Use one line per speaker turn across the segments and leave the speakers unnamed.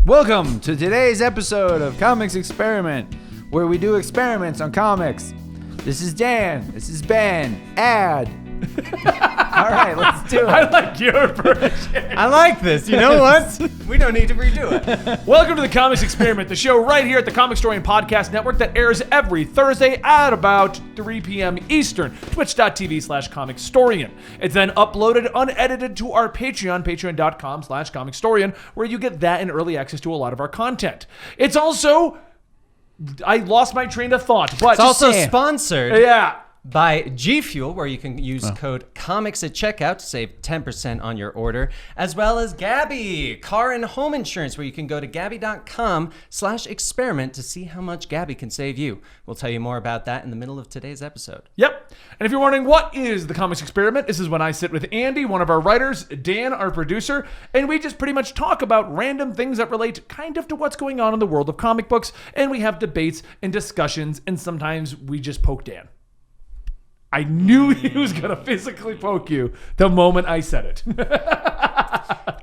Welcome to today's episode of Comics Experiment, where we do experiments on comics. This is Dan. This is Ben. Ad. All right, let's do it.
I like your version.
I like this. You know what? We don't need to redo it.
Welcome to the Comics Experiment, the show right here at the Comicstorian Podcast Network that airs every Thursday at about 3 p.m. Eastern, twitch.tv/Comicstorian. It's then uploaded unedited to our Patreon, patreon.com/Comicstorian, where you get that and early access to a lot of our content. It's also... I lost my train of thought, but...
It's also sponsored.
Yeah.
By G Fuel, where you can use code COMICS at checkout to save 10% on your order, as well as Gabby, car and home insurance, where you can go to gabby.com/experiment to see how much Gabby can save you. We'll tell you more about that in the middle of today's episode.
Yep. And if you're wondering what is the Comics Experiment, this is when I sit with Andy, one of our writers, Dan, our producer, and we just pretty much talk about random things that relate kind of to what's going on in the world of comic books, and we have debates and discussions, and sometimes we just poke Dan. I knew he was going to physically poke you the moment I said it.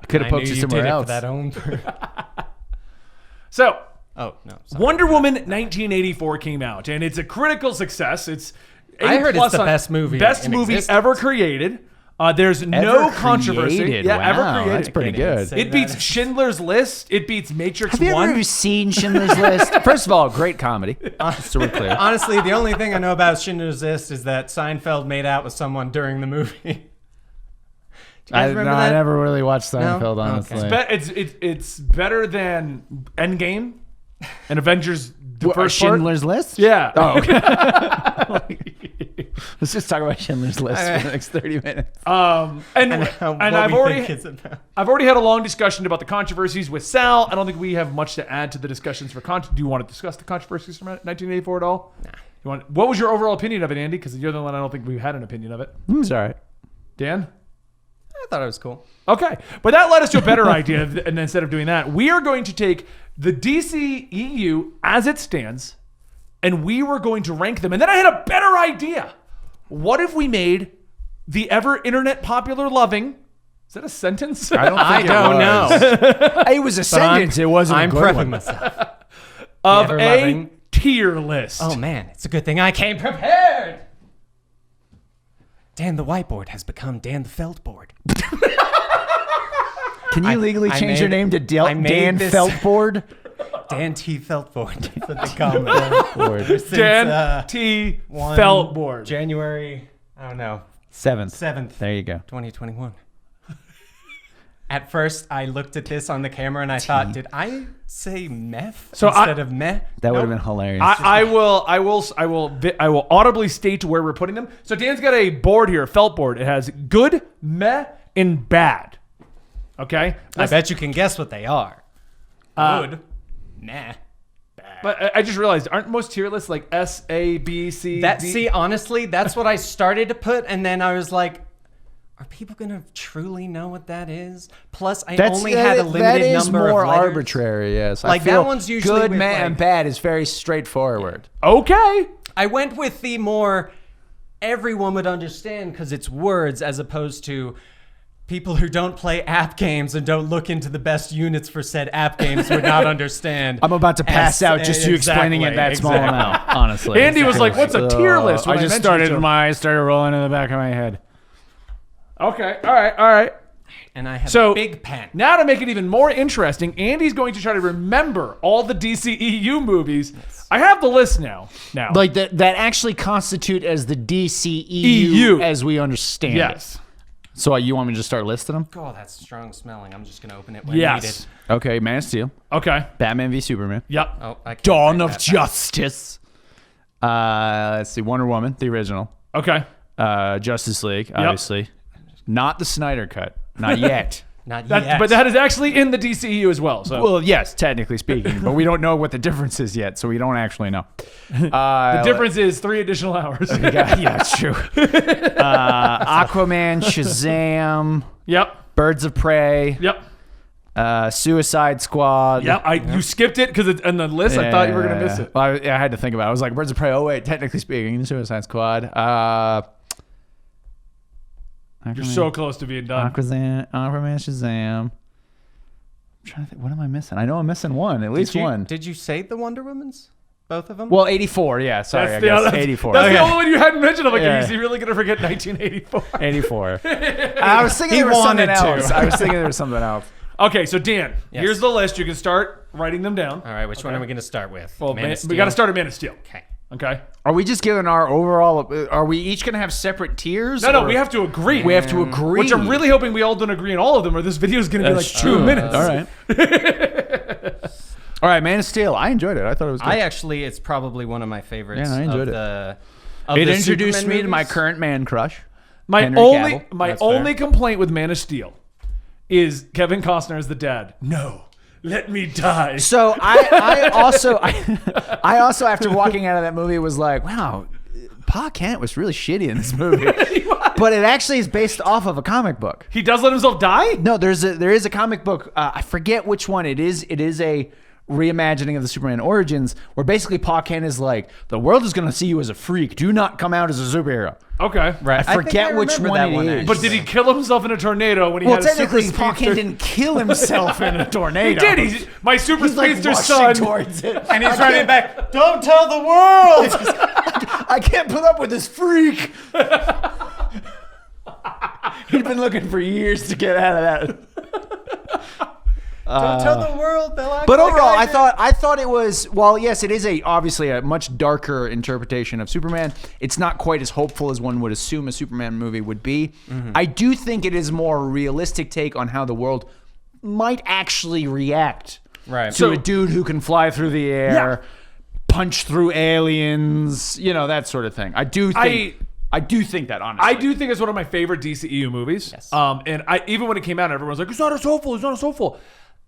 Could have poked you somewhere else.
For that own.
So,
Oh, no. Sorry.
Wonder Woman 1984 came out, and it's a critical success. It's
I heard it's the
on
best movie
ever created. There's no controversy.
Created.
Yeah,
wow,
ever created.
That's pretty good.
It beats Schindler's List. It beats Matrix 1.
Have you ever seen Schindler's List? First of all, great comedy. So we're clear.
Honestly, the only thing I know about Schindler's List is that Seinfeld made out with someone during the movie.
I never really watched Seinfeld, honestly.
Okay.
It's better than Endgame and Avengers. The first
Schindler's List?
Yeah.
Oh, okay. Let's just talk about Schindler's List for the next 30 minutes.
And I've already had a long discussion about the controversies with Sal. I don't think we have much to add to the discussions for Do you want to discuss the controversies from 1984 at all? Nah. What was your overall opinion of it, Andy? Because you're the one I don't think we've had an opinion of it.
It was all right.
Dan?
I thought it was cool.
Okay. But that led us to a better idea. And instead of doing that, we are going to take the DCEU as it stands, and we were going to rank them. And then I had a better idea. What if we made the ever internet popular loving... Is that a sentence?
I don't know.
It was a sentence. It wasn't
I'm
a good
prepping
one.
myself.
Of a tier list.
Oh, man. It's a good thing I came prepared. Dan the whiteboard has become Dan the felt board.
Can you legally change your name to Dan Feltboard?
Dan T. Feltboard. That's what they call me.
Dan T. Feltboard.
January, I don't know.
7th. There you go.
2021. At first, I looked at this on the camera and I thought, did I say meth instead of meh?
That would have been hilarious.
I will audibly state where we're putting them. So Dan's got a board here, felt board. It has good, meh, and bad. Okay?
I bet you can guess what they are. Good, meh, bad.
But I just realized, aren't most tier lists like S, A, B, C, D?
See, honestly, that's what I started to put, and then I was like, are people going to truly know what that is? Plus, I only had a limited number of letters.
That is more arbitrary, yes.
Like, that one's usually
good,
with,
meh, and bad is very straightforward.
Okay.
I went with the more everyone would understand because it's words as opposed to people who don't play app games and don't look into the best units for said app games would not understand.
I'm about to pass out just you explaining it that small amount, honestly.
Andy was like, what's a tier list?
I just started rolling in the back of my head.
Okay. All right.
And I have a big pen.
Now to make it even more interesting, Andy's going to try to remember all the DCEU movies. Yes. I have the list now.
Like that actually constitute as the DCEU as we understand it. So you want me to just start listing them?
Oh, that's strong smelling. I'm just going to open it when needed.
Okay, Man of Steel.
Okay.
Batman v Superman.
Yep.
Oh,
Dawn of Justice. Let's see, Wonder Woman, the original.
Okay.
Justice League, obviously. Yep. Not the Snyder Cut. Not yet.
Not yet.
But that is actually in the DCEU as well. So.
Well, yes, technically speaking. But we don't know what the difference is yet, so we don't actually know.
The difference is 3 additional hours.
Yeah, it's true. Aquaman, Shazam.
Yep.
Birds of Prey.
Yep.
Suicide Squad.
Yep. You skipped it because it's on the list. I thought you were going to miss it.
Well, I had to think about it. I was like, Birds of Prey. Oh, wait, technically speaking, Suicide Squad.
You're so close to being done.
Aquaman, Shazam. I'm trying to think. What am I missing? I know I'm missing one. At least one.
Did you say the Wonder Woman's? Both of them?
Well, 84. Yeah, sorry.
That's
I guess
that's,
84.
That's
Okay.
the only one you hadn't mentioned. I'm like,
Yeah.
is he really gonna forget 1984?
84. I was thinking
He
there was something
wanted to.
else. I was thinking there was something else.
Okay, so Dan,
Yes.
here's the list. You can start writing them down.
All right, which one are we going to start with?
Well,
Man of
we
Steel?
got to start at Man of Steel.
Okay.
Okay.
Are we just giving our overall? Are we each gonna have separate tiers?
No,
or-
we have to agree.
We have to agree.
Which I'm really hoping we all don't agree on all of them, or this video is going to be like
That's
2
true.
minutes.
All right. All right, Man of Steel. I enjoyed it. I thought it was good.
It's probably one of my favorites.
Yeah, I enjoyed
of
it.
Of
it
the
introduced
Superman
me to my
movies.
current man crush.
My
Henry
only
Cavill.
my
That's
only
fair.
complaint with Man of Steel is Kevin Costner as the dad. No, let me die.
So I also after walking out of that movie was like, wow, Pa Kent was really shitty in this movie. But it actually is based off of a comic book.
He does let himself die?
No, there is a comic book. I forget which one it is. It is a reimagining of the Superman origins, where basically Pa Kent is like, the world is going to see you as a freak. Do not come out as a superhero.
Okay.
Right.
I forget which
remember
one
that
it is.
But did he kill himself in a tornado when he
Well,
had a super
technically, Pa
speedster?
Kent didn't kill himself in a
He
tornado.
did. My super
He's like
speedster
rushing
son.
towards it,
And he's running back. Don't tell the world.
I can't put up with this freak. He'd been looking for years to get out of that.
Don't tell the world. They'll act
But
like
overall,
I did.
I thought it was, well, yes, it is obviously a much darker interpretation of Superman. It's not quite as hopeful as one would assume a Superman movie would be. I do think it is a more realistic take on how the world might actually react
Right.
to a dude who can fly through the air, punch through aliens, that sort of thing. I do think that, honestly.
I do think it's one of my favorite DCEU movies.
Yes.
And even when it came out, everyone was like, it's not as hopeful, it's not as hopeful.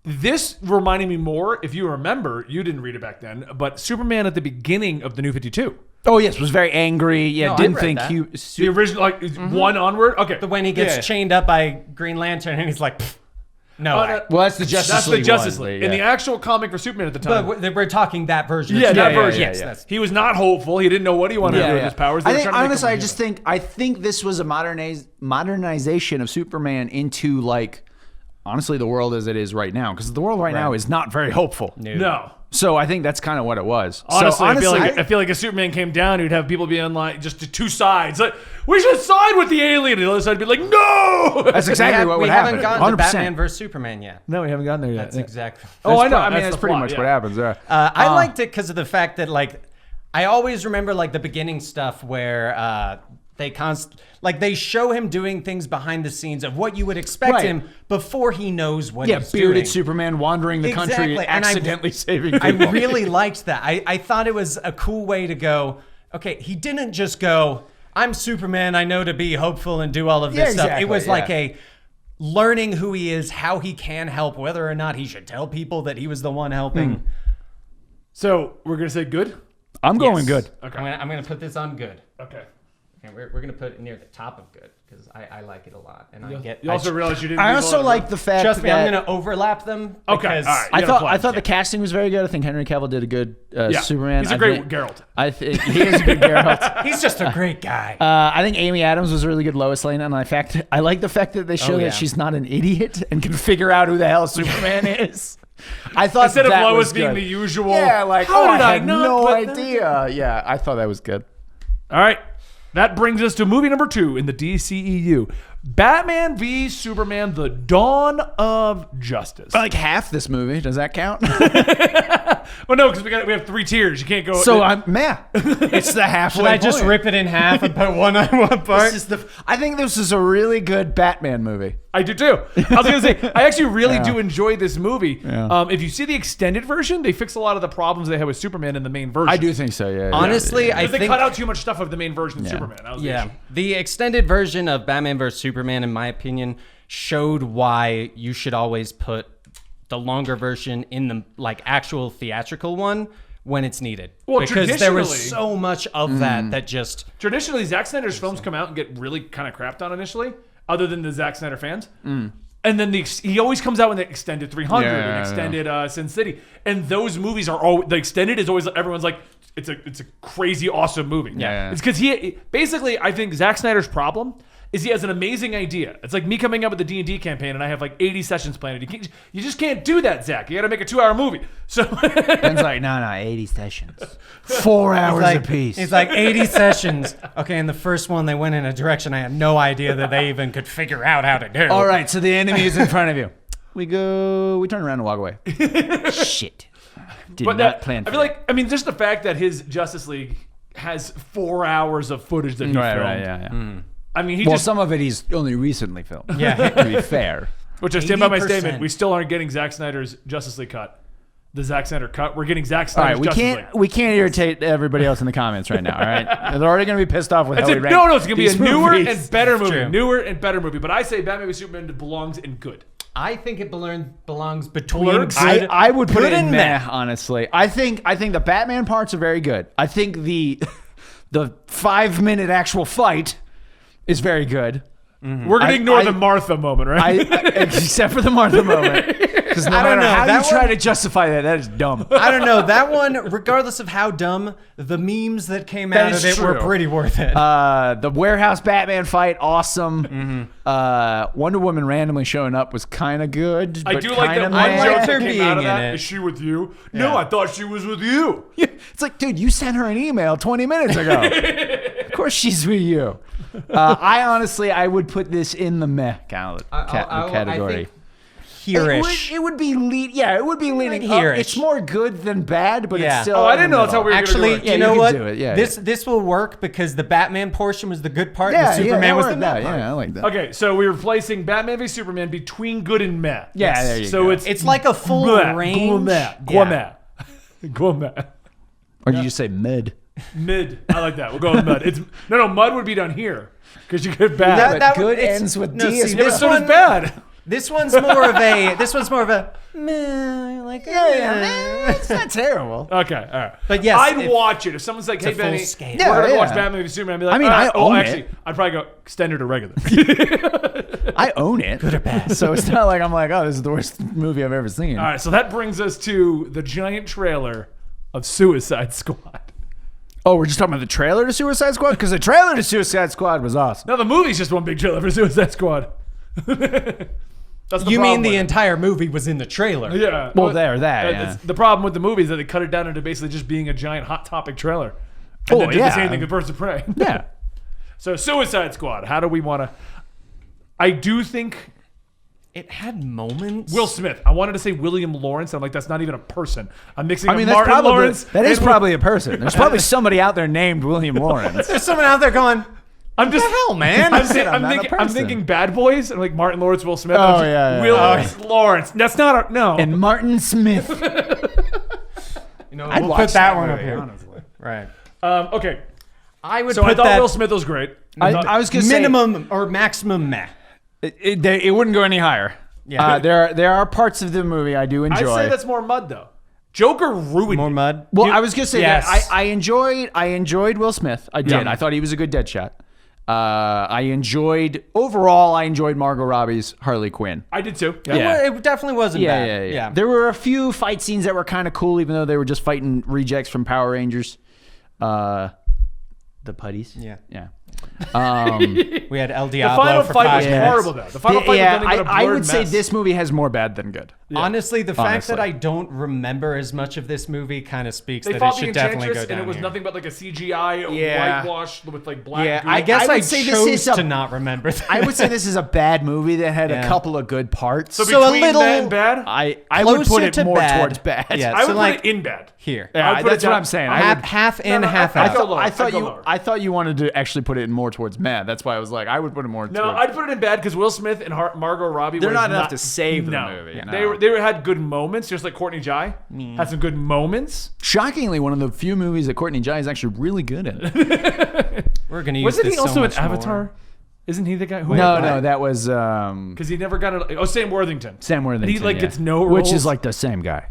This reminded me more, if you remember, you didn't read it back then, but Superman at the beginning of the New 52.
Oh, yes, was very angry. Yeah,
No, I
didn't
read
think
that.
The original, like, one onward? Okay.
The when he gets chained up by Green Lantern and he's like, "Pfft, no. way."
Well, that's the Justice
That's
League
the Justice
one,
League.
but
In the
yeah.
actual comic for Superman at the time.
But we're talking that version.
Yeah,
of
that
Superman.
version.
Yes,
yeah.
that's
He was not hopeful. He didn't know what he wanted to do with his powers. They
I
were
think
trying to make
honestly,
him
I think this was a modernization of Superman into like honestly the world as it is right now, because the world right now is not very hopeful.
No.
So I think that's kind of what it was.
Honestly,
so,
I feel like if Superman came down, you'd have people being like, just to two sides. Like, we should side with the alien. And the other side would be like, no!
that's exactly what would happen.
We haven't gotten to
100%.
Batman versus Superman yet.
No, we haven't gotten there yet.
That's exactly.
Oh, I know.
I mean, that's
the
pretty
plot,
much
yeah.
what happens there.
I liked it because of the fact that, like, I always remember, like, the beginning stuff where they show him doing things behind the scenes of what you would expect
Right.
him before he knows what
Yeah,
he's
bearded
doing.
Superman wandering the country,
Exactly, and
accidentally saving
I
people.
really liked that. I thought it was a cool way to go, okay, he didn't just go, I'm Superman, I know to be hopeful and do all of this
Yeah,
stuff.
exactly,
It was
yeah.
like a learning who he is, how he can help, whether or not he should tell people that he was the one helping.
So, we're going to say good?
I'm going
Yes.
good.
Okay.
I'm gonna put this on good.
Okay.
And we're gonna put it near the top of good because I like it a lot. And
You also realize you didn't
I
leave a
also
lot of
like
room.
the fact
trust me,
that
I'm gonna overlap them.
Okay,
because
all right.
I
You got a
thought
plan.
the casting was very good. I think Henry Cavill did a good Superman.
He's a
I
great
think-
Geralt.
I think he is a good Geralt.
he's just a great guy.
I think Amy Adams was a really good Lois Lane, and I like the fact that they show
yeah.
that she's not an idiot and can figure out who the hell Superman is. I thought
Instead of
that
Lois
was
being
good.
the usual.
Yeah, like
how did
I
I
had
not
no
put that
idea. Yeah, I thought that was good.
All right. That brings us to movie number 2 in the DCEU. Batman v Superman: The Dawn of Justice.
Like half this movie, does that count?
Well, no, because we have 3 tiers. You can't go.
So I'm meh. It's the halfway.
Should I just
point.
rip it in half and put one on one part?
This is I think this is a really good Batman movie.
I do too. I was gonna say I actually really do enjoy this movie.
Yeah.
If you see the extended version, they fix a lot of the problems they had with Superman in the main version.
I do think so. Yeah.
Honestly, I
Because they
think
cut out too much stuff of the main version of Superman. That was the issue.
the extended version of Batman vs Superman, in my opinion, showed why you should always put the longer version in the actual theatrical one when it's needed.
Well,
because there was
traditionally-
so much of that just
Traditionally, Zack Snyder's films come out and get really kind of crapped on initially, other than the Zack Snyder fans. And then he always comes out with the extended 300
Yeah,
and
yeah,
extended Sin City, and those movies are all the extended is always everyone's like it's a crazy awesome movie.
Yeah.
It's because he basically I think Zack Snyder's problem is he has an amazing idea. It's like me coming up with a D&D campaign and I have like 80 sessions planned. You just can't do that, Zach. You got to make a 2-hour movie. So
Ben's like, no, 80 sessions. 4 hours apiece.
He's like 80 sessions. Okay, in the first one, they went in a direction I had no idea that they even could figure out how to do.
All right, so the enemy is in front of you. We turn around and walk away. Shit. Did not plan for
I feel like, I mean, just the fact that his Justice League has 4 hours of footage that he filmed.
Right, yeah.
I mean,
some of it he's only recently filmed.
Yeah.
To be fair.
Which I stand by my
80%.
statement. We still aren't getting Zack Snyder's Justice League cut. The Zack Snyder cut. We're getting Zack
All
Snyder's
right,
Justice League.
we can't irritate everybody else in the comments right now. All right, they're already going to be pissed off with how we rank
No, it's going to be a
these
newer
movies.
and better movie.
true.
Newer and better movie. But I say Batman v Superman belongs in good.
I think it belongs between
Blurred?
good,
I would put
good
it in
and
meh, honestly. I think the Batman parts are very good. I think the 5-minute actual fight is very good.
We're going to ignore the Martha moment, right?
Except for the Martha moment. Because no
I don't
matter
know,
how
that
you try
one-
to justify that is dumb.
I don't know. That one, regardless of how dumb, the memes that came out
is
of it were
true.
pretty worth it.
The warehouse Batman fight, awesome. Wonder Woman randomly showing up was kind of good.
I
but
do like that
kinda
one
meh.
I
joke
liked
that
her
came
being
out of
in
that.
it.
Is she with you? No, I thought she was with you.
It's like, dude, you sent her an email 20 minutes ago. Of course she's with you. I would put this in the meh category.
I think here-ish.
It would be leaning up.
here-ish.
It's more good than bad, but
Yeah.
it's still.
Oh, I
in
didn't
the
know that's how
middle.
we were
Actually,
going to do it.
you
Yeah,
know
you
what?
can do it. Yeah,
this will work because the Batman portion was the good part.
Yeah,
and the Superman was the
worked
meh
out.
part.
Yeah, I like that.
Okay, so we're replacing Batman v Superman between good and meh.
Yeah, there you
so
go.
it's
It's like a full
bleh,
range.
Gourmet. Gourmet.
Or did you just say mid?
Mid. I like that. We'll go with mud. It's no mud would be down here because you get bad.
That-
Good
it's-
ends with
no,
D
see,
as
yeah, but
this
so does
one-
bad.
This one's more of a. This one's more of a. Meh, like
It's not terrible.
Okay, all right.
But yes,
I'd
if-
watch it if someone's like, "Hey,
a full
Benny,
scale.
we're gonna
Yeah,
watch
yeah.
Batman v Superman." I'd be like,
I mean,
"All
I
right."
own
actually,
it.
I'd probably go standard or regular.
I own it. Good or bad. So it's not like I'm like, oh, this is the worst movie I've ever seen.
All right, so that brings us to the giant trailer of Suicide Squad.
Oh, we're just talking about the trailer to Suicide Squad? Because the trailer to Suicide Squad was awesome.
No, the movie's just one big trailer for Suicide Squad. That's the
You
problem
mean the
with it.
entire movie was in the trailer?
Yeah.
Well, that, yeah.
it's- The problem with the movie is that they cut it down into basically just being a giant hot topic trailer. And
Oh,
then did
yeah.
the same thing with Birds of Prey.
Yeah.
So Suicide Squad, how do we want to... I do think
It had moments.
Will Smith. I wanted to say William Lawrence. I'm like, that's not even a person. I'm mixing
I mean,
up
that's
Martin
probably,
Lawrence.
that is
and-
probably a person. There's probably somebody out there named William Lawrence.
There's someone out there going,
I'm just...
"The hell, man!"
I'm,
said I'm not a
I'm
person.
thinking Bad Boys and like Martin Lawrence, Will Smith.
Oh,
I'm just-
yeah, yeah.
Will Lawrence. That's not a... No.
And Martin Smith.
You know,
I'd
we'll
watch
put that one up
movie,
here.
honestly.
Right.
Okay.
I would
So I
put
thought
that
Will Smith was great.
I was going to say...
minimum or maximum meh.
It wouldn't go any higher.
Yeah.
There are parts of the movie I do
I'd
enjoy.
say that's more mud, though. Joker ruined
More
it.
mud.
Well, I was gonna say
Yes.
that I enjoyed Will Smith. I did.
Yeah.
I thought he was a good Deadshot. I enjoyed Margot Robbie's Harley Quinn.
I did too.
Yeah.
It definitely wasn't bad.
Yeah. There were a few fight scenes that were kind of cool, even though they were just fighting rejects from Power Rangers. The putties.
Yeah.
We
had El
The
Diablo
final
for
fight
5
was
minutes.
horrible, though. The final fight was nothing but a
I
blurred
would say
mess.
this movie has more bad than good.
Honestly, the fact that
Honestly.
I don't remember as much of this movie kind of speaks
They
that it
fought the
should definitely go
Enchantress,
down
and it was
here.
nothing but like a CGI
Yeah.
whitewash with like black.
Yeah,
goo.
I guess
I
I
would say this
chose
is a-
to not remember that.
I would say this is a bad movie that had a
Yeah.
couple of good parts.
So
so a
between
little-
bad and bad,
I would put
Closer
it
to
more
bad.
towards bad.
Yeah.
I would
so
put
like-
it in bad.
Here.
Yeah,
I'd put
that's
it
what
down-
I'm saying.
half in,
No,
half
I'd
out.
go lower.
I thought
I'd go
you.
lower.
I thought you wanted to actually put it in more towards mad. That's why I was like, I would put it more.
No,
towards,
I'd put it in bad because Will Smith and Margot Robbie.
They're
was
not enough to save the
no.
movie,
Yeah.
no.
They had good moments, just like Courtney Jai had some good moments.
Shockingly, one of the few movies that Courtney Jai is actually really good in.
We're going to use
Wasn't
this
he also
so
in
much
Avatar?
more.
Isn't he the guy who?
No, that was
because he never got it. Oh, Sam Worthington.
Sam Worthington.
And he like
yeah.
gets no roles.
which is like the same guy.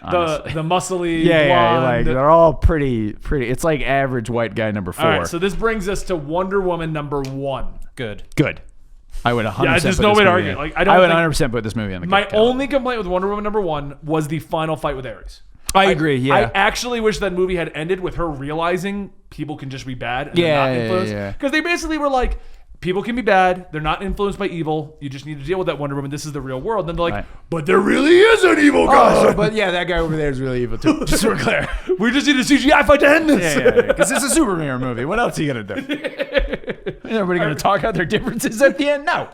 the muscly.
Yeah,
blonde.
like they're all pretty. It's like average white guy number 4.
All right, so this brings us to Wonder Woman number 1.
Good.
good. I would 100%.
Yeah, there's
put
no
this
way to
movie
argue.
in.
Like, I don't
would
think-
100% put this movie on the
My
calendar.
only complaint with Wonder Woman number 1 was the final fight with Ares.
I agree, yeah.
I actually wish that movie had ended with her realizing people can just be bad and they're not influenced. Because they basically were like, people can be bad. They're not influenced by evil. You just need to deal with that Wonder Woman. This is the real world. And then they're like, but there really is an evil guy.
But yeah, that guy over there is really evil too. Just so we're clear.
We just need a CGI fight to end this.
Yeah. Because it's a superhero movie. What else are you going to do? Everybody going to talk out their differences at the end? No.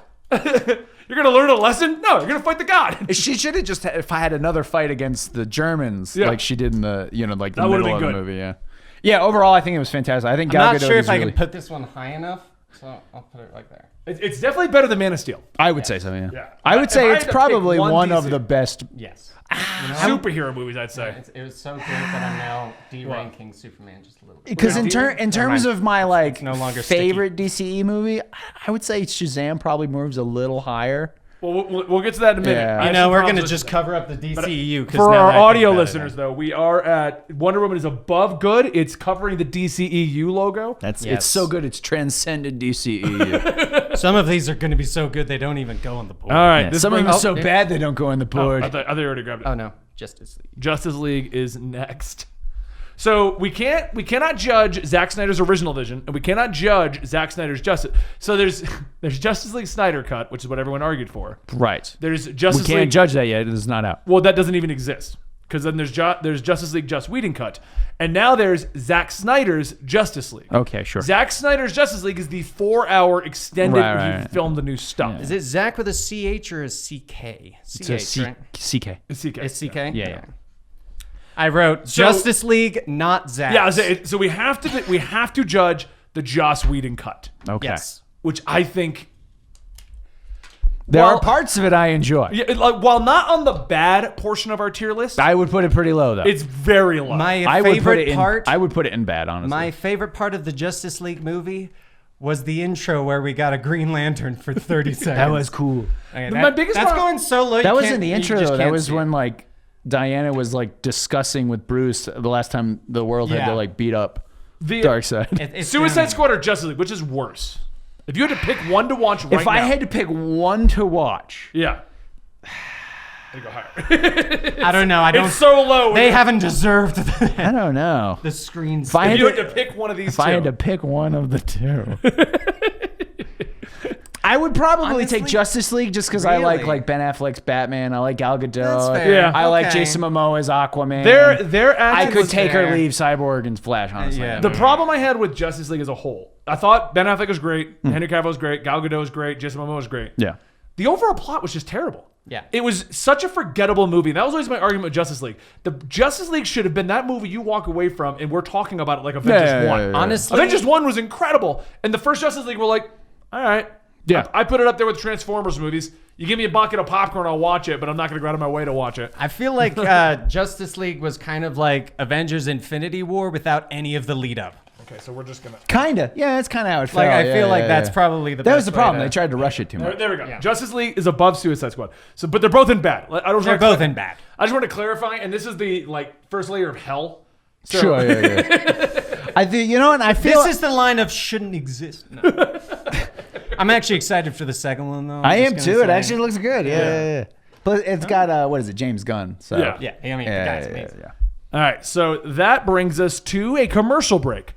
You're going to learn a lesson? No, you're going to fight the god.
She should have just had, if I had another fight against the Germans, like she did in the, like the middle of the movie. Yeah. Yeah, overall, I think it was fantastic. I think Gal
I'm
Gadot
not sure
is
if I
really...
can put this one high enough, so I'll put it right there.
It's definitely better than Man of Steel.
I would say so, yeah.
Yeah.
I would say
If I
it's
had to
probably
pick
one
DC
of the best.
Yes.
Superhero movies, I'd say.
It was so good that I'm now de-ranking Superman just a little bit.
Because in terms of my like
no longer
favorite DCE movie, I would say Shazam probably moves a little higher.
Well, we'll get to that in a minute.
Yeah.
We're going to just cover up the DCEU.
For our audio listeners, though, we are at Wonder Woman is above good. It's covering the DCEU logo.
It's so good. It's transcended DCEU.
Some of these are going to be so good they don't even go on the board.
All right.
Yeah, some of them are so bad they don't go on the board.
I thought you already grabbed it.
Oh, no. Justice League.
Justice League is next. So we cannot judge Zack Snyder's original vision, and we cannot judge Zack Snyder's Justice. So there's Justice League Snyder Cut, which is what everyone argued for.
Right.
There's Justice
We can't
League.
judge that yet. It is not out.
Well, that doesn't even exist because then there's Justice League Joss Whedon Cut, and now there's Zack Snyder's Justice League.
Okay, sure.
Zack Snyder's Justice League is the 4-hour extended where he filmed the new stuff.
Is it Zach with a CH or a CK?
It's a
right?
CK.
It's CK.
It's CK?
Yeah.
I wrote Justice League, not Zach.
Yeah, so we have to judge the Joss Whedon cut.
Okay.
Yes.
Which I think
There are parts of it I enjoy.
Yeah, like while not on the bad portion of our tier list,
I would put it pretty low though.
it's very low.
I would put it in bad, honestly.
My favorite part of the Justice League movie was the intro where we got a Green Lantern for 30 seconds.
That was cool.
Okay,
My biggest
that's
problem-
going so low.
That
you
wasn't
can't-
the
you
intro
just
though. That
can't
was
see
when
it.
like Diana was like discussing with Bruce the last time the world had
Yeah.
to like beat up
The
Darkseid.
It's
Suicide Squad or Justice League, which is worse? If you had to pick one to watch right now.
If I had to pick one to watch,
Yeah. I'd go higher.
I don't know. I don't.
It's so low.
They haven't deserved
I don't know.
the screen.
If I
If
had
you
to-
had to pick one of these
If
two.
I had to pick one of the two, I would probably
Honestly,
take Justice League just because I
really?
like Ben Affleck's Batman. I like Gal Gadot.
That's fair.
Yeah.
I like
Okay.
Jason Momoa's Aquaman.
Their
I
acting
could
was
take
fair.
or leave Cyborg and Flash, honestly.
yeah.
The problem I had with Justice League as a whole, I thought Ben Affleck was great, Henry Cavill was great, Gal Gadot was great, Jason Momoa was great.
Yeah.
The overall plot was just terrible.
Yeah.
It was such a forgettable movie. And that was always my argument with Justice League. The Justice League should have been that movie you walk away from, and we're talking about it like Avengers 1.
Honestly,
Avengers 1 was incredible. And the first Justice League, we're like, all right.
Yeah.
I put it up there with Transformers movies. You give me a bucket of popcorn, I'll watch it, but I'm not going to go out of my way to watch it.
I feel like Justice League was kind of like Avengers Infinity War without any of the lead up.
Okay, so we're just going to...
Kinda. Yeah, that's kind of how it felt.
Like, I
Yeah,
feel like
yeah,
that's
yeah.
probably the
That
best
was the
way
problem.
to-
They tried to rush it too much.
There we go.
Yeah.
Justice League is above Suicide Squad. So, but they're both in bad.
They're both in bad.
I just want to clarify, and this is the first layer of hell. So,
Sure, yeah. I think, and I feel...
This is the line of shouldn't exist. No. I'm actually excited for the second one, though.
I
I'm
am
just
too.
gonna
It
say.
actually looks good. Yeah. But it's got, what is it, James Gunn. So.
Yeah.
Yeah, I mean, the guy's amazing.
All right, so that brings us to a commercial break.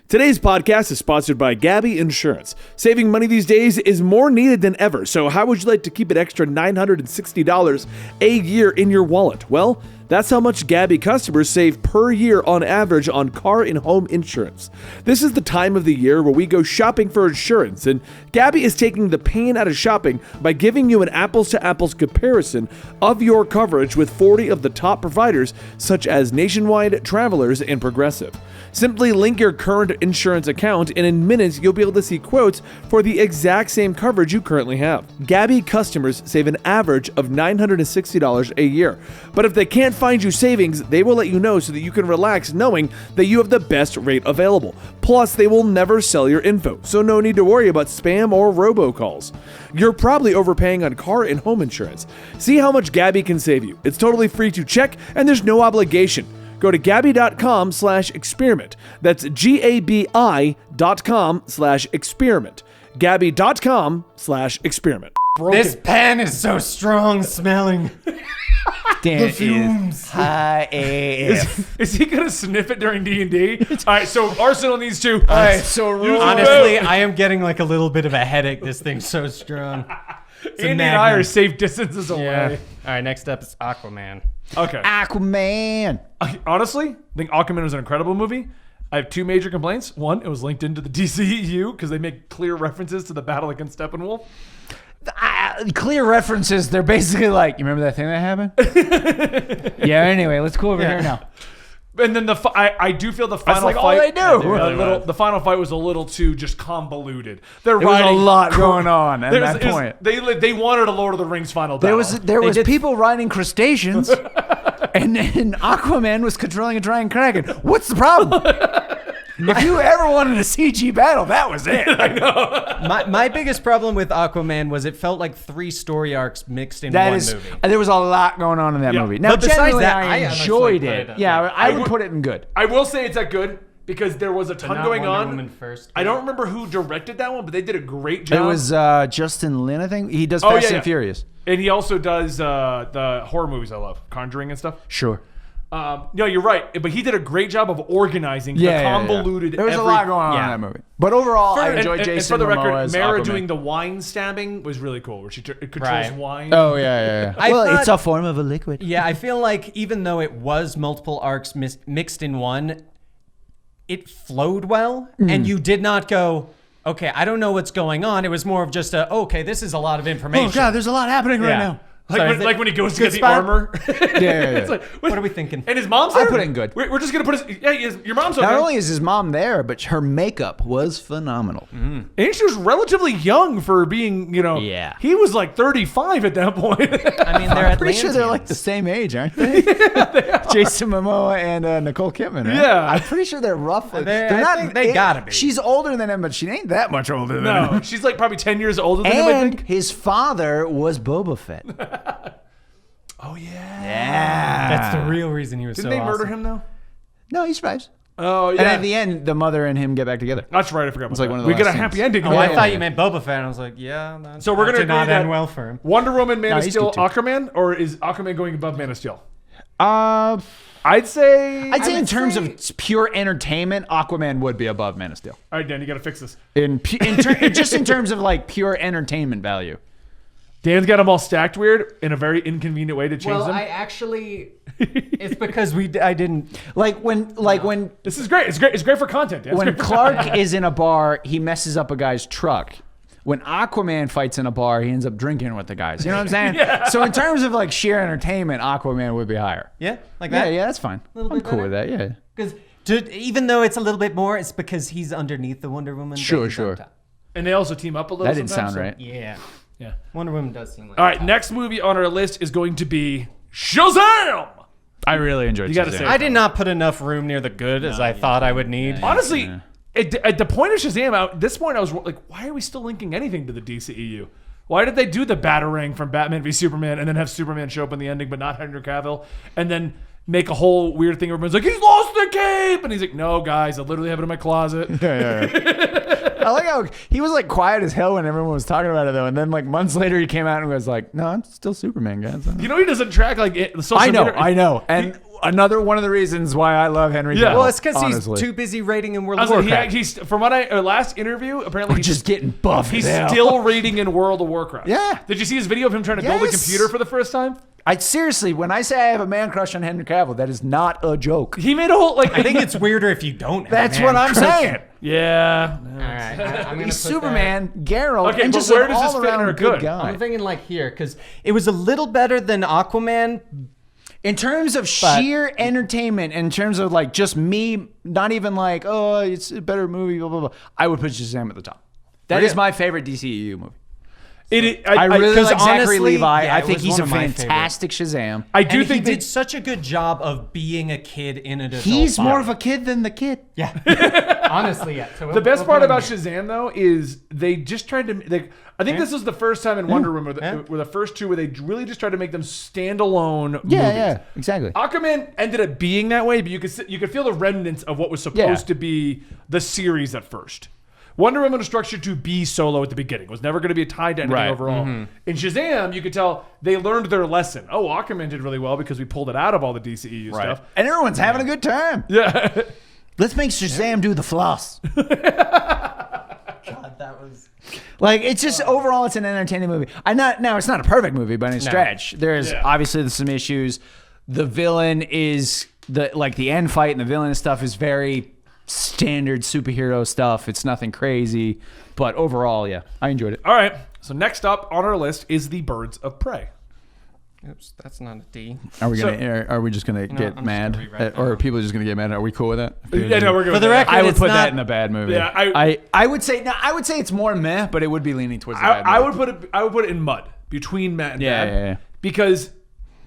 Today's podcast is sponsored by Gabby Insurance. Saving money these days is more needed than ever, so how would you like to keep an extra $960 a year in your wallet? Well, that's how much Gabby customers save per year on average on car and home insurance. This is the time of the year where we go shopping for insurance, and Gabby is taking the pain out of shopping by giving you an apples-to-apples comparison of your coverage with 40 of the top providers, such as Nationwide, Travelers, and Progressive. Simply link your current insurance account, and in minutes you'll be able to see quotes for the exact same coverage you currently have. Gabby customers save an average of $960 a year, but if they can't find you savings, they will let you know so that you can relax knowing that you have the best rate available. Plus, they will never sell your info, so no need to worry about spam or robocalls. You're probably overpaying on car and home insurance. See how much Gabby can save you. It's totally free to check, and there's no obligation. Go to Gabby.com/experiment. That's GABI.com/experiment. Gabby.com/experiment.
This pen is so strong smelling.
Dan is high AF.
Is he gonna sniff it during D&D? All right, so Arsenal needs to.
All right, so
Honestly, I am getting like a little bit of a headache. This thing's so strong.
Andy and I are safe distances away.
Yeah. All right, next up is Aquaman.
Okay.
Aquaman.
Honestly, I think Aquaman was an incredible movie. I have two major complaints. One, it was linked into the DCEU because they make clear references to the battle against Steppenwolf.
Clear references. They're basically like, you remember that thing that happened? Yeah. Anyway, let's go over here now.
And then I do feel the final
like
fight.
all they do.
The final fight was a little too just convoluted. There
was a lot going on at that point.
They wanted a Lord of the Rings final battle.
There was people riding crustaceans, and then Aquaman was controlling a giant kraken. What's the problem? If you ever wanted a CG battle, that was it.
I know.
My biggest problem with Aquaman was it felt like 3 story arcs mixed in one movie.
There was a lot going on in that movie. Now,
but besides
generally,
that,
I enjoyed it. Yeah, I would put it in good.
I will say it's that good because there was a ton going on.
Woman first,
I don't remember who directed that one, but they did a great job.
It was Justin Lin, I think. He does Fast and Furious.
And he also does the horror movies I love, Conjuring and stuff.
Sure.
No, you're right. But he did a great job of organizing the convoluted.
There was a lot going on in that movie. But overall, I enjoyed Jason
and for the record,
Momoa's
Mara
Aquaman.
doing the wine stabbing was really cool, where she controls wine.
Oh, yeah. Well, it's a form of a liquid.
Yeah, I feel like even though it was multiple arcs mixed in one, it flowed well, and you did not go, okay, I don't know what's going on. It was more of just okay, this is a lot of information.
Oh, God, there's a lot happening right now.
Like when he goes to get the armor.
Yeah.
It's like,
what are we thinking?
And his mom's there?
I put it in good.
We're just going to put his... Yeah, your mom's okay.
Not only is his mom there, but her makeup was phenomenal.
And she was relatively young for being,
Yeah.
He was like 35 at that point.
I mean, they're
pretty sure they're like the same age, aren't they? Jason Momoa and Nicole Kidman, right?
Yeah.
I'm pretty sure they're roughly...
I think they gotta be.
She's older than him, but she ain't that much older than him.
No, she's like probably 10 years older than him, I
And
think.
his father was Boba Fett.
Oh, yeah.
Yeah.
That's the real reason he was
Didn't
so
they murder
awesome.
him, though?
No, he survives.
Oh, yeah.
And at the end, the mother and him get back together.
That's right, I forgot about
like
that.
one of the
We get a
last
happy
scenes.
ending.
Oh, I thought you meant Boba Fett. And I was like, yeah.
So we're going to
did not
agree that
end well for him.
Wonder Woman, Man of
he's
Steel,
good too.
Aquaman, or is Aquaman going above Man of Steel?
I'd
say
in terms of pure entertainment, Aquaman would be above Man of Steel.
All right, Dan, you got to fix this.
Just in terms of like pure entertainment value.
Dan's got them all stacked weird in a very inconvenient way to change
Well,
them.
I actually... it's because I didn't...
When
This is great. It's great. It's great for content. Dan. It's
when
great for
Clark is in a bar, he messes up a guy's truck. When Aquaman fights in a bar, he ends up drinking with the guys. You know what I'm saying?
Yeah.
So in terms of like sheer entertainment, Aquaman would be higher.
Yeah? Like that?
Yeah, that's fine.
Little
I'm
bit
cool
better?
with that. Yeah.
Because even though it's a little bit more, it's because he's underneath the Wonder Woman.
Sure,
but he's on
sure.
top.
And they also team up a little.
That didn't
sometimes,
sound right.
Yeah.
Yeah.
Wonder Woman does seem like...
All right. Next movie on our list is going to be Shazam.
I really enjoyed.
You gotta
Shazam.
say-
I did not put enough room near the good as I thought I would need.
Honestly, at the point of Shazam, at this point, I was like, why are we still linking anything to the DCEU? Why did they do the Batarang from Batman v Superman and then have Superman show up in the ending, but not Henry Cavill, and then make a whole weird thing where everyone's like, he's lost the cape, and he's like, no, guys, I literally have it in my closet.
I like how he was like quiet as hell when everyone was talking about it though, and then like months later he came out and was like, "No, I'm still Superman, guys."
You know, he doesn't track like the social media.
I know, and another one of the reasons why I love Henry
Yeah.
Cavill.
Well, it's because he's
honestly.
too busy rating in World
I
of
was like,
Warcraft.
he's from what last interview, apparently
We're just getting buff.
he's
as hell.
still rating in World of Warcraft.
Yeah.
Did you see his video of him trying to build a
Yes.
computer for the first time?
I seriously, when I say I have a man crush on Henry Cavill, that is not a joke.
He made a whole like.
I think it's weirder if you don't. Have
That's
a man
what I'm
crush.
saying.
Yeah.
All right, I'm gonna
He's
put
Superman, Geralt,
Okay,
and
but
just
where
an
does this fit in
all-around
our
good
good?
guy.
I'm thinking like here because it was a little better than Aquaman.
In terms of sheer entertainment, in terms of like just me, not even like, oh, it's a better movie, blah, blah, blah. I would put Shazam at the top. That is my favorite DCEU movie. I really like Zachary
honestly,
Levi.
yeah,
I
it
think
was
he's
one
a
of my
fantastic Shazam.
I do
And
think
he did such a good job of being a kid in an adult
He's more
body.
of a kid than the kid.
Yeah. Honestly, yeah. So
the best
we'll
part
put him
about
here.
Shazam though is they just tried to like. I think this was the first time in Wonder Woman where the first two where they really just tried to make them standalone movies.
Yeah, exactly.
Aquaman ended up being that way, but you could feel the remnants of what was supposed to be the series at first. Wonder Woman was structured to be solo at the beginning. It was never going to be tied to anything
Right.
overall. In Shazam, you could tell they learned their lesson. Oh, Aquaman did really well because we pulled it out of all the DCEU stuff.
And everyone's having a good time.
Yeah.
Let's make Shazam do the floss.
God, that was.
Like, it's just overall, it's an entertaining movie. It's not a perfect movie by any stretch. There's obviously some issues. The villain is the end fight and the villain stuff is very standard superhero stuff. It's nothing crazy, but overall, yeah, I enjoyed it.
All right. So next up on our list is the Birds of Prey.
Oops, that's not a D.
Are we just gonna get
I'm
mad,
just gonna rewrite
or
that.
are people just gonna get mad? Are we cool with that?
Yeah, no, we're good.
For the record,
I would
it's
put
not-
that in a bad movie.
Yeah,
I would say it's more meh, but it would be leaning towards the bad movie.
I would put it in mud between Matt and
Yeah,
bad.
yeah, yeah.
Because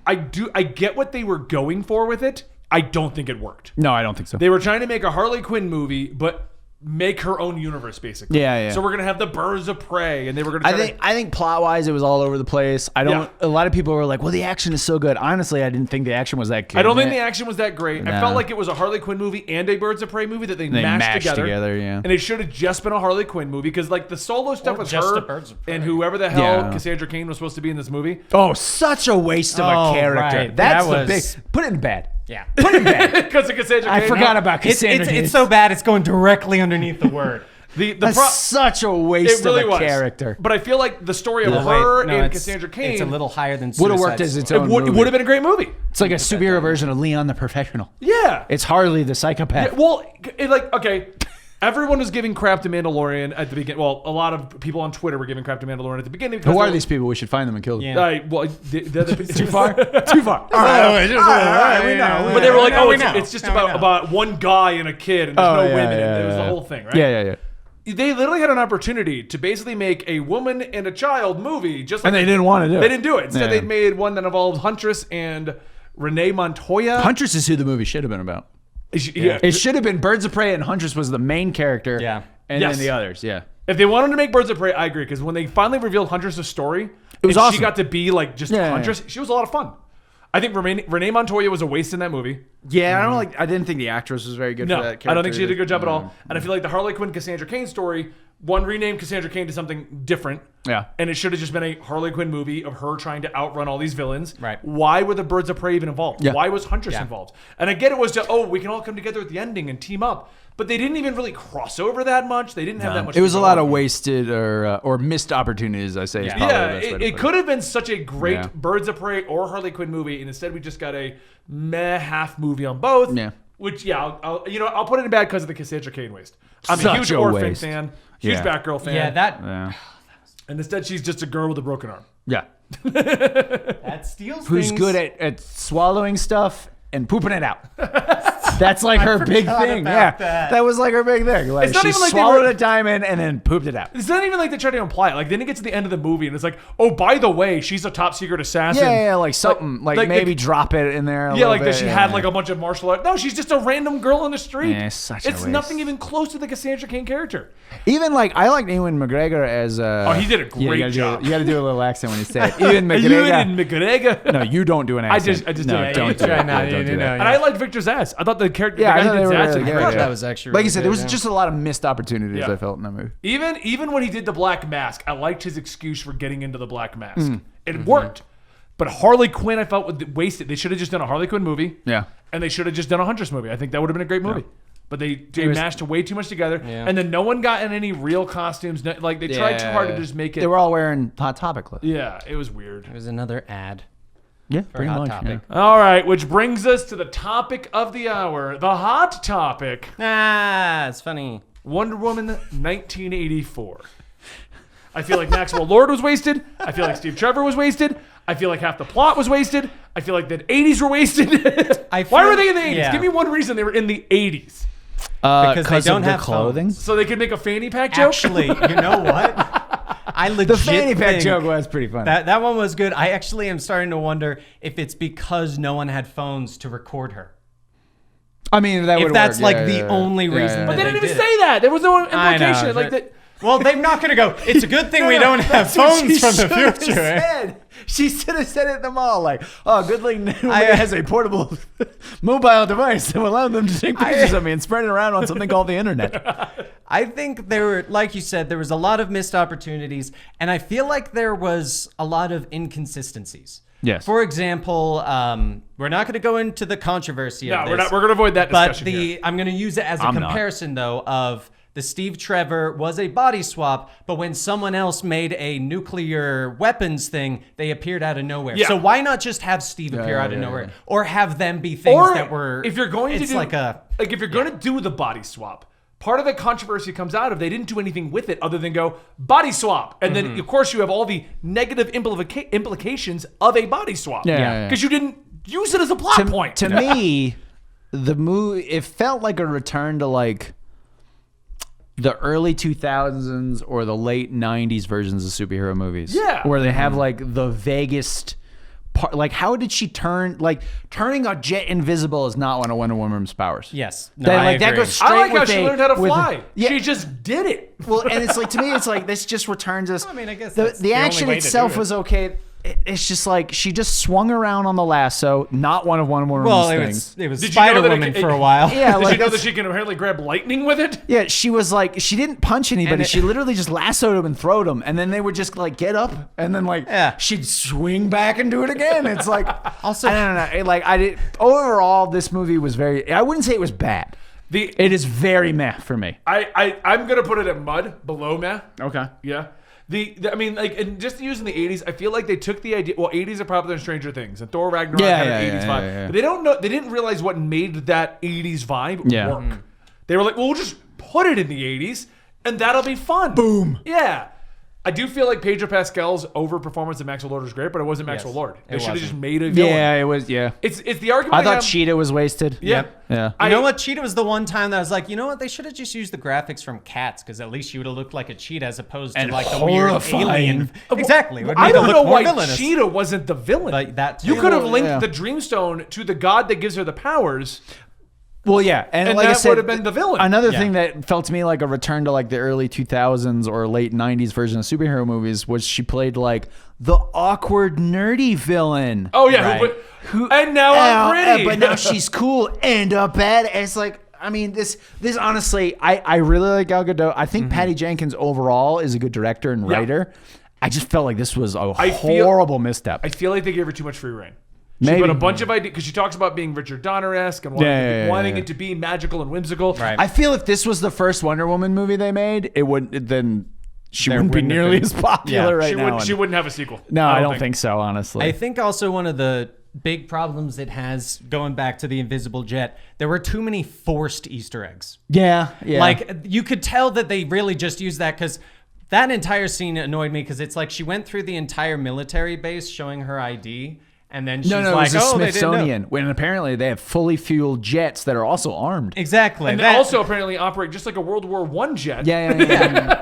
I get what they were going for with it. I don't think it worked.
No, I don't think so.
They were trying to make a Harley Quinn movie, but make her own universe, basically.
Yeah, yeah.
So we're gonna have the Birds of Prey, and they were gonna.
I think plot wise, it was all over the place.
Yeah.
A lot of people were like, "Well, the action is so good." Honestly, I didn't think the action was that good.
I don't think the action was that great. I
No.
felt like it was a Harley Quinn movie and a Birds of Prey movie that they mashed together.
Yeah.
And it should have just been a Harley Quinn movie because, like, the solo stuff
Or
with
just
her
the Birds of Prey.
and whoever the hell
Yeah.
Cassandra Cain was supposed to be in this movie.
Oh, such a waste of
Oh,
a character.
right.
That's
That
the
was-
big. Put it in bed.
Yeah.
Put it in bed.
Because of Cassandra Cain.
I forgot about Cassandra.
It's so bad it's going directly underneath the word.
That's such a waste
It really
of a
was.
character.
But I feel like the story of
Oh,
her
wait, no,
and
it's-
Cassandra Cain
It's a little higher than
Would have
Suicide
worked as its
Squad.
own
would
movie.
have been a great movie.
It's like a superhero version of Leon the Professional.
Yeah.
It's Harley the psychopath.
Well, okay. Everyone was giving crap to Mandalorian at the beginning. Well, a lot of people on Twitter were giving crap to Mandalorian at the beginning.
Who are these people? We should find them and kill them.
Yeah.
Too far? Too far.
We know.
But they were like,
Now
oh,
we know.
it's just
Now we know.
about one guy and a kid, and there's no women. And it was the whole thing, right?
Yeah.
They literally had an opportunity to basically make a woman and a child movie, just like
And they didn't want to do it.
They didn't do it. Instead,
Yeah.
they made one that involved Huntress and Renee Montoya.
Huntress is who the movie should have been about.
Yeah.
It should have been Birds of Prey and Huntress was the main character.
Yeah.
And
Yes.
then the others. Yeah.
If they wanted to make Birds of Prey, I agree. Because when they finally revealed Huntress' story,
It was
and
awesome.
she got to be like just
Yeah.
Huntress, she was a lot of fun. I think Renee Montoya was a waste in that movie.
Yeah, I didn't think the actress was very good
No,
for that character.
I don't think she did a good job at all. And I feel like the Harley Quinn Cassandra Cain story, one renamed Cassandra Cain to something different.
Yeah.
And it should have just been a Harley Quinn movie of her trying to outrun all these villains.
Right.
Why were the Birds of Prey even involved?
Yeah.
Why was Huntress involved? And I get it was to, we can all come together at the ending and team up. But they didn't even really cross over that much. They didn't have that much.
It was
to
a
go
lot of
on.
wasted or missed opportunities, I say. Is probably
Yeah,
the best way to
it
put
could have been such a great
Yeah.
Birds of Prey or Harley Quinn movie, and instead we just got a meh half movie on both.
Yeah.
Which I'll put it in bad because of the Cassandra Cain waste. I'm a
Such
huge
a
Orphan
waste.
fan, huge
Yeah.
Batgirl fan.
Yeah, that
Yeah.
And instead she's just a girl with a broken arm.
Yeah.
steals
Who's
things.
good at swallowing stuff and pooping it out. That's like her big thing. Yeah.
about that.
That was like her big thing. Like,
It's not
she
even like they
swallowed
were-
a diamond and then pooped it out.
It's not even like they tried to imply it. Like then it gets to the end of the movie and it's like, oh, by the way, she's a top secret assassin.
Yeah, like something. Like maybe drop it in there.
Yeah, like that
bit.
she had like a bunch of martial art. No, she's just a random girl on the street.
Yeah, such a
it's
waste.
nothing even close to the Cassandra Cain character.
Even like I like Ewan McGregor as.
He did a great job.
You got to do a little accent when you say it. Ewan McGregor.
Ewan McGregor.
No, you don't do an accent.
I just
no,
did it.
don't do
Try
it.
now,
Don't
you
do
know,
that.
And I liked Victor Zsasz. I thought the character,
Yeah, I
the
thought
guy who
they
did
were
Zsasz,
really
did a
good,
great
yeah.
job.
That was actually
Like
really
you said, there was
good,
just a lot of missed opportunities.
Yeah.
I felt in that movie.
Even when he did the Black Mask, I liked his excuse for getting into the Black Mask.
Mm.
It
Mm-hmm.
worked. But Harley Quinn, I felt wasted. They should have just done a Harley Quinn movie.
Yeah.
And they should have just done a Huntress movie. I think that would have been a great movie. But they mashed way too much together.
Yeah.
And then no one got in any real costumes. Like they tried too hard to just make it.
They were all wearing Hot Topic clothes.
Yeah, it was weird.
It was another ad.
Yeah,
For a Hot Topic.
All right, which brings us to the topic of the hour, the hot topic.
Ah, it's funny.
Wonder Woman 1984. I feel like Maxwell Lord was wasted. I feel like Steve Trevor was wasted. I feel like half the plot was wasted. I feel like the 80s were wasted. Why were they in the 80s?
yeah.
Give me one reason they were in the 80s.
Because they
of
don't
the
have
clothing.
phones.
So they could make a fanny pack joke?
Actually, you know what? I legit
The fanny pack
think
joke was pretty funny.
That one was good. I actually am starting to wonder if it's because no one had phones to record her.
I mean, that would
If that's
work.
like
Yeah,
the
yeah,
only
yeah,
reason
yeah.
But
that
they didn't
did
even
it.
say that. There was no
I know,
implication. Like
but- Well, they're not going to go, it's a good thing we don't have phones from the future.
Said. She should have said it in the mall, like, oh, good thing nobody has a portable mobile device that will allow them to take pictures of me and spread it around on something called the internet.
I think there were, like you said, there was a lot of missed opportunities, and I feel like there was a lot of inconsistencies.
Yes.
For example, we're not going to go into the controversy of this.
We're going to avoid that discussion
But I'm going to use it as a comparison, though, of the Steve Trevor was a body swap, but when someone else made a nuclear weapons thing, they appeared out of nowhere.
Yeah.
So why not just have Steve appear out of nowhere, or have them be things that were?
If you're going to do if you're going to do the body swap, part of the controversy comes out of they didn't do anything with it other than go body swap, and then of course you have all the negative implications of a body swap. Because you didn't use it as a plot point.
To me, the movie it felt like a return to like the early 2000s or the late 90s versions of superhero movies.
Yeah.
Where they have like the vaguest part. Like, how did she turn, like, turning a jet invisible is not one of Wonder Woman's powers.
Yes. No,
That goes straight
I like how
with
she
a-
learned how to
with-
fly.
Yeah.
She just did it.
Well, and it's like, to me, it's like, this just returns us.
I mean, I guess that's
the
the only
action
way to do
itself
it.
was okay. It's just like, she just swung around on the lasso, not one of Wonder Woman's
Well,
things.
it was
Did you know that
Spider-Woman for a while.
Yeah,
Did
like
you know that
that's-
she can apparently grab lightning with it?
Yeah, she was like, she didn't punch anybody.
And
She literally just lassoed him and throwed him. And then they would just like get up and then like, she'd swing back and do it again. It's like,
Also-
I don't know. Like, I did, overall, this movie was very, I wouldn't say it was bad. It is very meh for me.
I'm going to put it at mud, below meh.
Okay.
Yeah. I mean, like, and just using the 80s, I feel like they took the idea. Well, 80s are popular in Stranger Things, and Thor Ragnarok had an 80s vibe. But they didn't realize what made that 80s vibe work. They were like, well, we'll just put it in the 80s, and that'll be fun.
Boom.
Yeah. I do feel like Pedro Pascal's overperformance of Maxwell Lord was great, but it wasn't Maxwell Lord. They should have just made a villain.
Yeah, it was,
It's the argument
I thought
have.
Cheetah was wasted.
Yeah.
Yeah.
You know what? Cheetah was the one time that I was like, you know what? They should have just used the graphics from Cats, because at least she would have looked like a cheetah as opposed to
And
like the weird
horrifying.
alien. Exactly. It would
I
make her
don't
look
know
more
why
villainous.
Cheetah wasn't the villain.
Like that
you
too.
could have linked
Yeah.
the Dreamstone to the god that gives her the powers.
Well, yeah, and like
that
I said,
would have been the villain.
Another thing that felt to me like a return to like the early 2000s or late 90s version of superhero movies was she played like the awkward, nerdy villain.
Oh yeah,
Right.
and now I'm pretty.
But now she's cool and a bad. It's like, I mean, this honestly, I really like Gal Gadot. I think Patty Jenkins overall is a good director and writer. I just felt like this was a horrible misstep.
I feel like they gave her too much free reign. She
Maybe.
put a bunch of ideas because she talks about being Richard Donner-esque and wanting it to be magical and whimsical.
Right.
I feel if this was the first Wonder Woman movie they made, it wouldn't. Then she wouldn't be
wouldn't have
nearly
been-
as popular right now.
She wouldn't have a sequel.
No, I don't think so. Honestly,
I think also one of the big problems it has, going back to the invisible jet, there were too many forced Easter eggs.
yeah.
Like, you could tell that they really just used that, because that entire scene annoyed me, because it's like she went through the entire military base showing her ID, and then she's
it
like,
was the
oh, they didn't know.
Smithsonian. When apparently they have fully fueled jets that are also armed.
Exactly.
And they also apparently operate just like a World War I jet.
Yeah.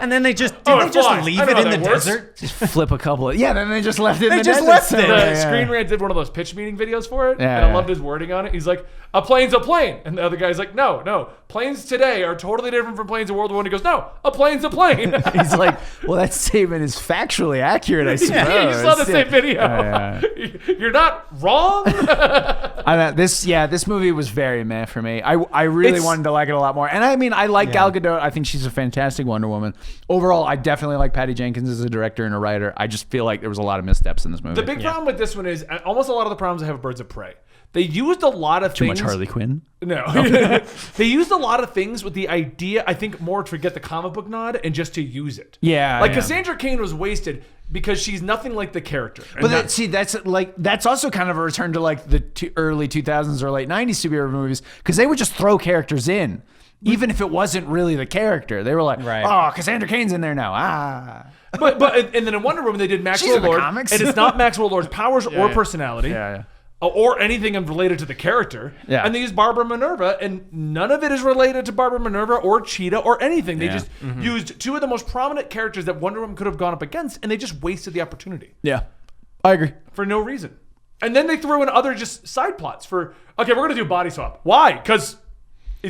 and then they just
Oh,
did
it
they just
flies.
leave
I know
it
how
in the
that works.
desert?
Just flip a couple of. Yeah, then they just left it in
They
the
just
desert
left it.
somewhere,
The
yeah.
Screen Rant did one of those pitch meeting videos for it,
Yeah,
and I
yeah.
loved his wording on it. He's like, "A plane's a plane," and the other guy's like, "No, planes today are totally different from planes in World War I." He goes, "No, a plane's a plane."
He's like, well, that statement is factually accurate, I suppose.
Yeah, you saw the same video.
Yeah.
You're not wrong.
This movie was very meh for me. I really wanted to like it a lot more. And I mean, I like Gal Gadot. I think she's a fantastic Wonder Woman. Overall, I definitely like Patty Jenkins as a director and a writer. I just feel like there was a lot of missteps in this movie.
The big problem with this one is almost a lot of the problems I have with Birds of Prey. They used a lot of
Too
things.
much Harley Quinn.
No. They used a lot of things with the idea, I think, more to get the comic book nod and just to use it.
Yeah.
Like
yeah.
Cassandra Cain was wasted because she's nothing like the character. And
But that's also kind of a return to like the early 2000s or late 90s superhero movies, because they would just throw characters in, even if it wasn't really the character. They were like, oh, Cassandra Cain's in there now.
But and then in Wonder Woman they did Maxwell
in the
Lord,
comics.
and it's not Maxwell Lord's powers or personality.
Yeah.
Or anything related to the character.
Yeah.
And they used Barbara Minerva, and none of it is related to Barbara Minerva or Cheetah or anything. They just used two of the most prominent characters that Wonder Woman could have gone up against, and they just wasted the opportunity.
Yeah. I agree.
For no reason. And then they threw in other just side plots for, okay, we're going to do body swap. Why? Because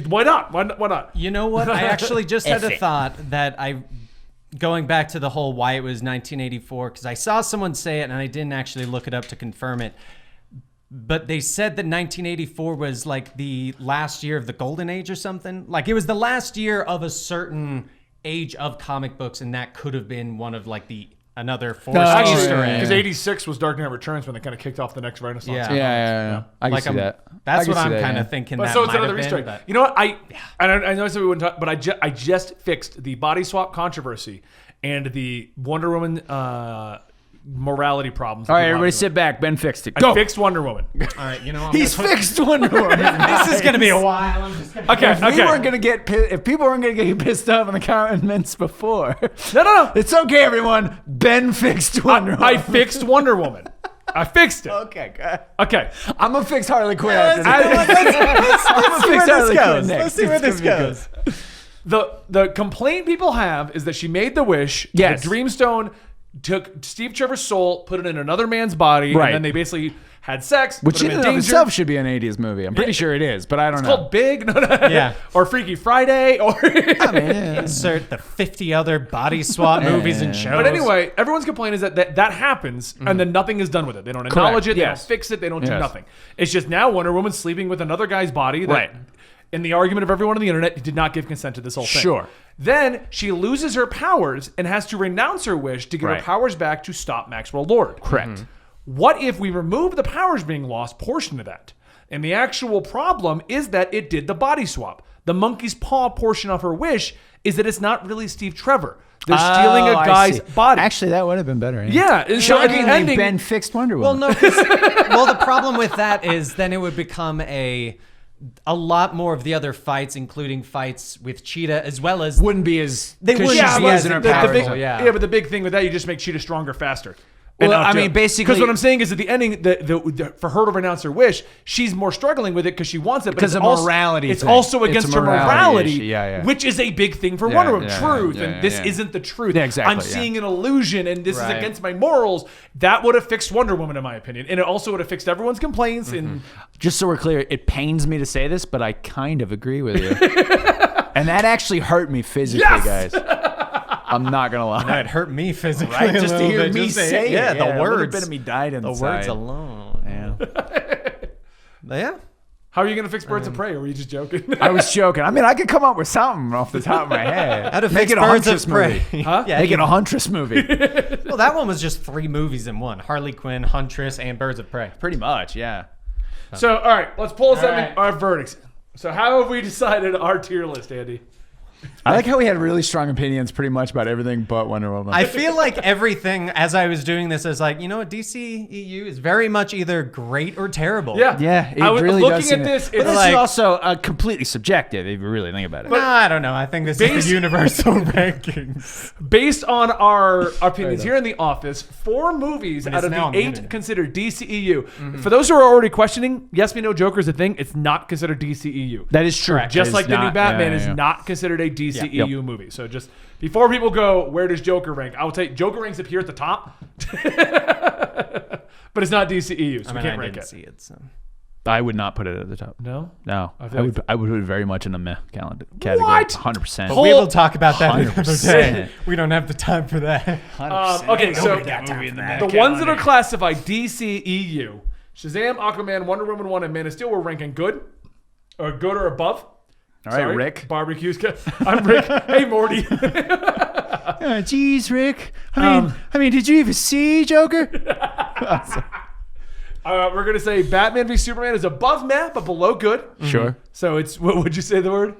why not? Why not?
You know what? I actually just had a thought that going back to the whole why it was 1984, because I saw someone say it and I didn't actually look it up to confirm it. But they said that 1984 was like the last year of the golden age or something. Like it was the last year of a certain age of comic books, and that could have been one of like another forced Easter egg.
Because 86 was Dark Knight Returns when they kind of kicked off the next Renaissance.
Yeah. I can see that.
That's what I'm kind of thinking.
But
that
so it's
might
another
have
Easter
been,
egg.
but-
You know what? I know I said we wouldn't talk, but I just fixed the body swap controversy and the Wonder Woman morality problems.
All right, everybody sit back. Ben fixed it.
I
Go.
fixed Wonder Woman.
All right, you know,
He's fixed Wonder Woman.
this is going to be a while. I'm just gonna
Okay,
If people weren't gonna get pissed off in the comments before,
No.
it's okay, everyone. Ben fixed Wonder Woman.
I fixed Wonder Woman. I fixed it.
Okay, good.
Okay.
I'm gonna fix Harley Quinn. after
Let's
this. I'm gonna fix Harley Quinn next.
Let's see where this goes.
The complaint people have is that she made the wish.
Yes.
The Dreamstone took Steve Trevor's soul, put it in another man's body,
Right.
and then they basically had sex.
Which
put
in
him
and
in
of
danger.
itself should be an 80s movie. I'm pretty sure it is, but I don't
It's
know.
called Big,
Yeah.
or Freaky Friday, or.
Insert the 50 other body swap movies and shows.
But anyway, everyone's complaint is that happens, and then nothing is done with it. They don't acknowledge it. They
Yes.
don't fix it. They don't do
Yes.
nothing. It's just now Wonder Woman's sleeping with another guy's body. That,
Right.
in the argument of everyone on the internet, did not give consent to this whole thing.
Sure.
Then she loses her powers and has to renounce her wish to give her
Right.
powers back to stop Maxwell Lord.
Correct.
What if we remove the powers being lost portion of that? And the actual problem is that it did the body swap. The monkey's paw portion of her wish is that it's not really Steve Trevor. They're stealing a
I
guy's
see.
body.
Actually, that would have been better.
Yeah, and so at the
Shockingly,
ending,
Ben fixed Wonder
Well,
Woman.
no. Well, the problem with that is then it would become a lot more of the other fights, including fights with Cheetah, as well as
Wouldn't be as.
They
'cause
wouldn't
she's
be as
losing her
the
powers.
big,
powerful, yeah.
but the big thing with that, you just make Cheetah stronger faster.
Well, I mean, basically-
because what I'm saying is at the ending, for her to renounce her wish, she's more struggling with it because she wants it. But
Because
it's
of
also,
morality
It's
thing.
also
It's
against
a
her
morality
morality,
issue. Yeah.
which is a big thing for
Yeah,
Wonder Woman.
yeah,
Truth,
yeah,
and this
yeah.
isn't the truth.
Yeah, exactly,
I'm
yeah.
seeing an illusion, and this is
Right.
against my morals. That would have fixed Wonder Woman, in my opinion, and it also would have fixed everyone's complaints. And
Just so we're clear, it pains me to say this, but I kind of agree with you. And that actually hurt me physically,
Yes!
guys. I'm not gonna lie.
it hurt me physically.
Right?
a
Just to
little
hear
bit.
me
Just
say it.
yeah,
A
the
little
words,
bit of me died
the
inside.
words alone.
Yeah.
Yeah.
how are you going to fix Birds of Prey? Or were you just joking?
I was joking. I mean, I could come up with something off the top of my head.
How to
Make
fix
it a
Birds
Huntress
of Prey.
movie.
Huh?
Yeah,
Make it a Huntress movie.
well, that one was just 3 movies in one: Harley Quinn, Huntress, and Birds of Prey.
Pretty much, yeah.
So, all right, let's pull us
right.
our verdicts. So, how have we decided our tier list, Andy?
I like how we had really strong opinions pretty much about everything but Wonder Woman.
I feel like everything, as I was doing this, is like, you know what, DCEU is very much either great or terrible.
yeah, it
I was
really
looking
does seem
at this.
But
It's
this
like
is also completely subjective if you really think about it.
No, I don't know. I think this is the universal rankings.
based on our opinions here in the office, 4 movies
But
out
it's
of
now
the
on the
8
internet.
considered DCEU. For those who are already questioning, Yes, We Know Joker is a thing. It's not considered DCEU.
That is true.
Just
It
like
is
the new
not-
Batman
yeah,
is
yeah.
not considered a DCEU
Yep.
movie. So just before people go, where does Joker rank? I will tell you, Joker ranks up here at the top. But it's not DCEU, so
I
we
mean,
can't
I
rank
didn't
it.
see it. So.
I would not put it at the top.
No?
No,
I
I,
feel
would.
like-
I would put it very much in the meh category.
What?
100%.
Whole-
We will talk about that another
100%.
day. We don't have the time for that.
Okay, so the ones that are classified DCEU, Shazam, Aquaman, Wonder Woman 1, and Man of Steel were ranking good or above.
All right, Rick.
Barbecues. I'm Rick. Hey, Morty.
Jeez, Rick. I mean, did you even see Joker?
We're going to say Batman v Superman is above meh, but below good.
Sure.
So it's, what would you say the word?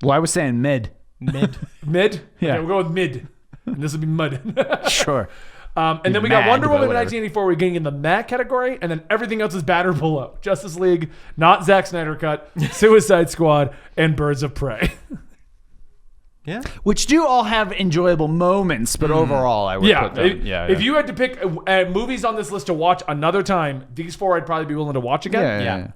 Well, I was saying mid.
Mid.
Mid?
Yeah.
Okay, we'll go with mid. And this will be mud.
Sure.
And then we got
Mad,
Wonder
but
Woman in
whatever.
1984. We're getting in the meh category. And then everything else is bad or below. Justice League, not Zack Snyder cut, Suicide Squad, and Birds of Prey.
Yeah.
Which do all have enjoyable moments, but overall, I would
Yeah.
put them.
If you had to pick movies on this list to watch another time, these 4 I'd probably be willing to watch again.
yeah.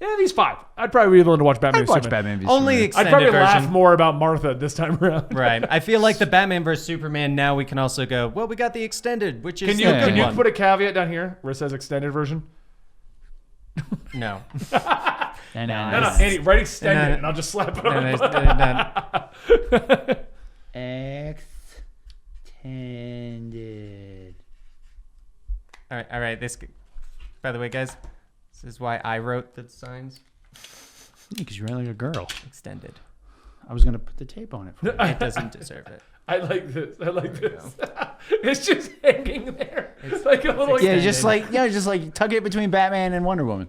Yeah, these 5. I'd probably be willing to watch Batman
I'd
v
watch
Superman.
Batman v
Only
Superman.
I'd
extended
probably
version.
laugh more about Martha this time around.
Right. I feel like the Batman vs Superman. Now we can also go. Well, we got the extended, which is
Can you
the good
can you
one.
put a caveat down here where it says extended version?
No.
No, Andy, write extended, and I'll just slap it on.
All right. By the way, guys, this is why I wrote the signs.
Because you're like a girl.
Extended.
I was going to put the tape on it for you.
It doesn't deserve it.
I like this. It's just hanging there. It's like a little.
Yeah, just like tuck it between Batman and Wonder Woman.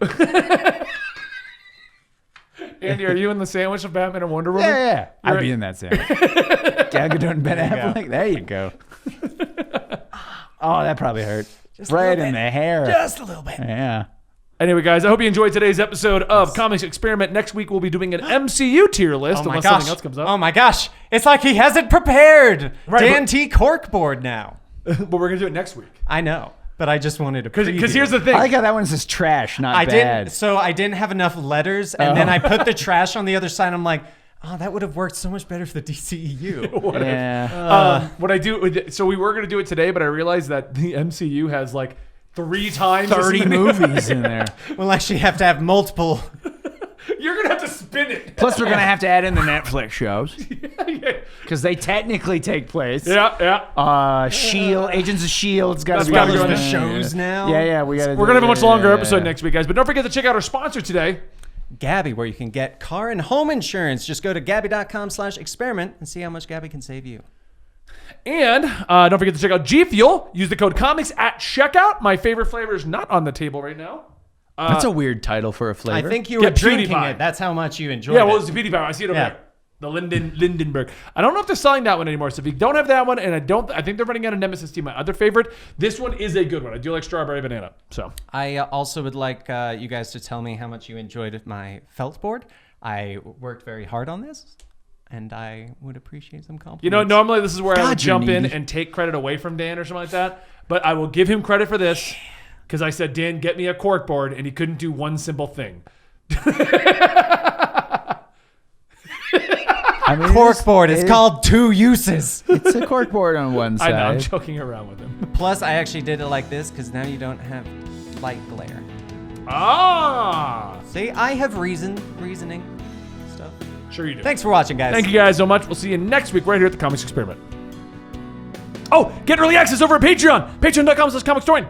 Andy, are you in the sandwich of Batman and Wonder Woman?
Yeah. I'd be in that sandwich. Gal Gadot and Ben Affleck. There you go. Oh, that probably hurt.
Just
right in the hair.
Just a little bit.
Yeah.
Anyway, guys, I hope you enjoyed today's episode of Comics Experiment. Next week, we'll be doing an MCU tier list unless something else comes up.
Oh my gosh. It's like he hasn't prepared.
Right,
Dan T. Corkboard now.
But we're going to do it next week.
I know, but I just wanted to
Because here's the thing.
I like how that one says trash, not bad.
I didn't have enough letters, and then I put the trash on the other side. I'm like, oh, that would have worked so much better for the DCEU.
Yeah.
What I do, so we were going to do it today, but I realized that the MCU has like 3 times
30 movies in there.
We'll actually have to have multiple.
You're going to have to spin it.
Plus, we're going to have to add in the Netflix shows.
Yeah.
Because they technically take place.
Yeah.
S.H.I.E.L.D., Agents of S.H.I.E.L.D.'s got to be
gotta
on
go
this
on the
shows now.
Yeah, we got to.
We're going to have a much longer episode next week, guys. But don't forget to check out our sponsor today.
Gabby, where you can get car and home insurance. Just go to Gabby.com/experiment and see how much Gabby can save you.
And don't forget to check out G Fuel. Use the code COMICS at checkout. My favorite flavor is not on the table right now.
That's a weird title for a flavor.
I think you were
Get
drinking
PewDiePie.
it. That's how much you enjoyed
Yeah, well,
it.
it's the beauty power. I see it over
Yeah.
there. The Lindenberg. I don't know if they're selling that one anymore. So if you don't have that one, and I think they're running out of Nemesis Tea, my other favorite. This one is a good one. I do like strawberry banana. So
I also would like you guys to tell me how much you enjoyed my felt board. I worked very hard on this, and I would appreciate some compliments.
you know, normally this is where I would
God, you're
jump in
needy.
and take credit away from Dan or something like that. But I will give him credit for this because I said, Dan, get me a cork board, and he couldn't do one simple thing.
I mean,
Corkboard is called two uses.
It's a corkboard on one
I
side.
know, I'm joking around with him.
Plus, I actually did it like this because now you don't have light glare.
Ah!
See, I have reasoning stuff.
Sure you do.
Thanks for watching, guys.
Thank you guys so much. We'll see you next week right here at the Comics Experiment. Oh, get early access over at Patreon. Patreon.com/Comicstorian.